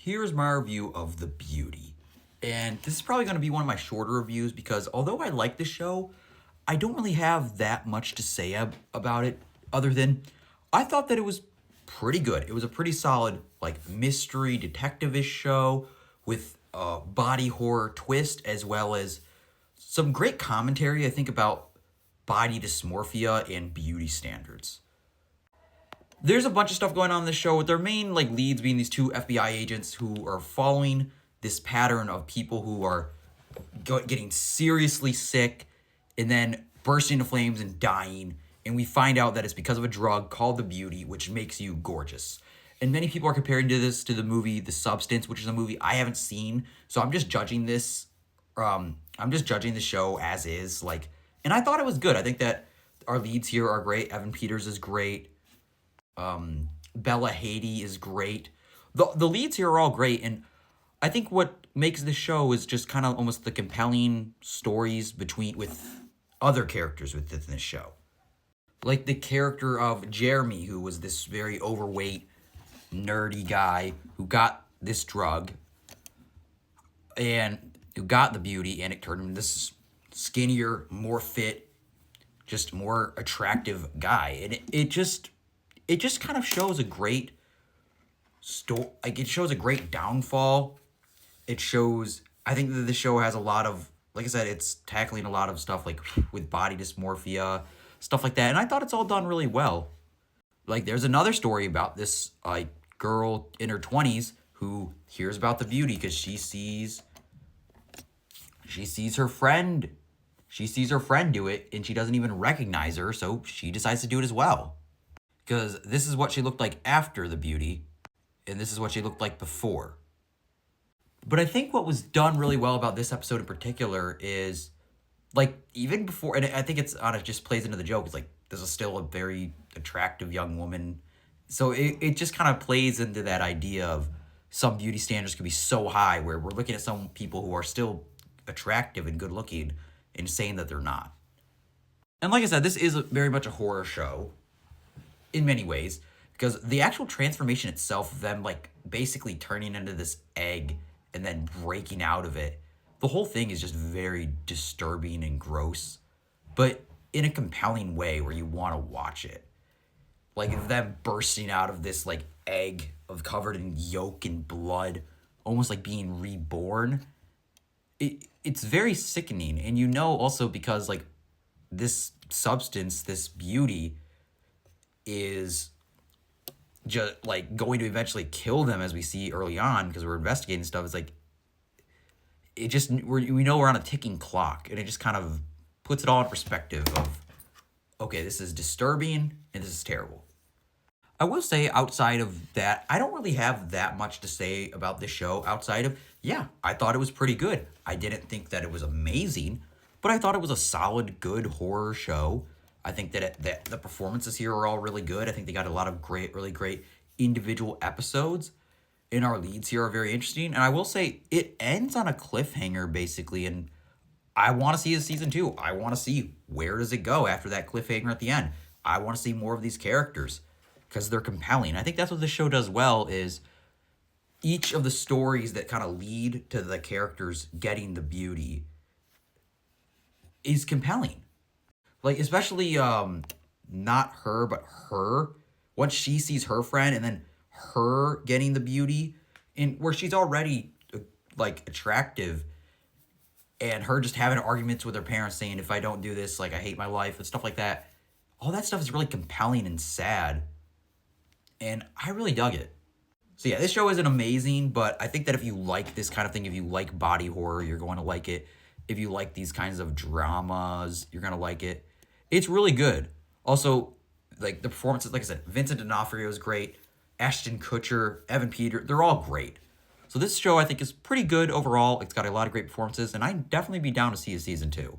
here's my review of The Beauty. And this is probably going to be one of my shorter reviews because although I like the show, I don't really have that much to say about it other than I thought that it was pretty good. It was a pretty solid, like, mystery detective-ish show with a body horror twist as well as some great commentary, I think, about body dysmorphia and beauty standards. There's a bunch of stuff going on in this show with their main like leads being these two FBI agents who are following this pattern of people who are getting seriously sick and then bursting into flames and dying. And we find out that it's because of a drug called the Beauty, which makes you gorgeous. And many people are comparing this to the movie The Substance, which is a movie I haven't seen. So I'm just judging this. I'm just judging the show as is. Like, and I thought it was good. I think that our leads here are great. Evan Peters is great. Bella Hadid is great. The leads here are all great, and I think what makes the show is just kind of almost the compelling stories with other characters within this show. Like the character of Jeremy, who was this very overweight, nerdy guy who got this drug and who got the Beauty, and it turned him into this skinnier, more fit, just more attractive guy. And it just kind of shows a great it shows a great downfall. It shows, I think that the show has a lot of, like I said, it's tackling a lot of stuff like with body dysmorphia, stuff like that. And I thought it's all done really well. Like there's another story about this like girl in her 20s who hears about the Beauty because she sees her friend do it and she doesn't even recognize her, so she decides to do it as well. Because this is what she looked like after the Beauty, and this is what she looked like before. But I think what was done really well about this episode in particular is, like, even before, and I think it just plays into the joke, it's like, this is still a very attractive young woman. So it just kind of plays into that idea of some beauty standards can be so high where we're looking at some people who are still attractive and good looking and saying that they're not. And like I said, this is very much a horror show in many ways, because the actual transformation itself of them like basically turning into this egg and then breaking out of it, the whole thing is just very disturbing and gross, but in a compelling way where you want to watch it. Like them bursting out of this like egg of covered in yolk and blood, almost like being reborn. It's very sickening. And you know also because like this substance, this Beauty, is just like going to eventually kill them, as we see early on because we're investigating stuff. It's like we know we're on a ticking clock, and it just kind of puts it all in perspective of, okay, this is disturbing and this is terrible. I will say outside of that, I don't really have that much to say about this show outside of, yeah, I thought it was pretty good. I didn't think that it was amazing, but I thought it was a solid, good horror show. I think that the performances here are all really good. I think they got a lot of really great individual episodes. And our leads here are very interesting. And I will say it ends on a cliffhanger, basically. And I want to see a season 2. I want to see where does it go after that cliffhanger at the end. I want to see more of these characters because they're compelling. I think that's what the show does well is each of the stories that kind of lead to the characters getting the Beauty is compelling. Like, especially, not her, but her. Once she sees her friend and then her getting the Beauty, and where she's already, like, attractive, and her just having arguments with her parents saying, if I don't do this, like, I hate my life, and stuff like that. All that stuff is really compelling and sad. And I really dug it. So, yeah, this show isn't amazing, but I think that if you like this kind of thing, if you like body horror, you're going to like it. If you like these kinds of dramas, you're going to like it. It's really good. Also, like the performances, like I said, Vincent D'Onofrio is great. Ashton Kutcher, Evan Peters, they're all great. So this show I think is pretty good overall. It's got a lot of great performances, and I'd definitely be down to see a season 2.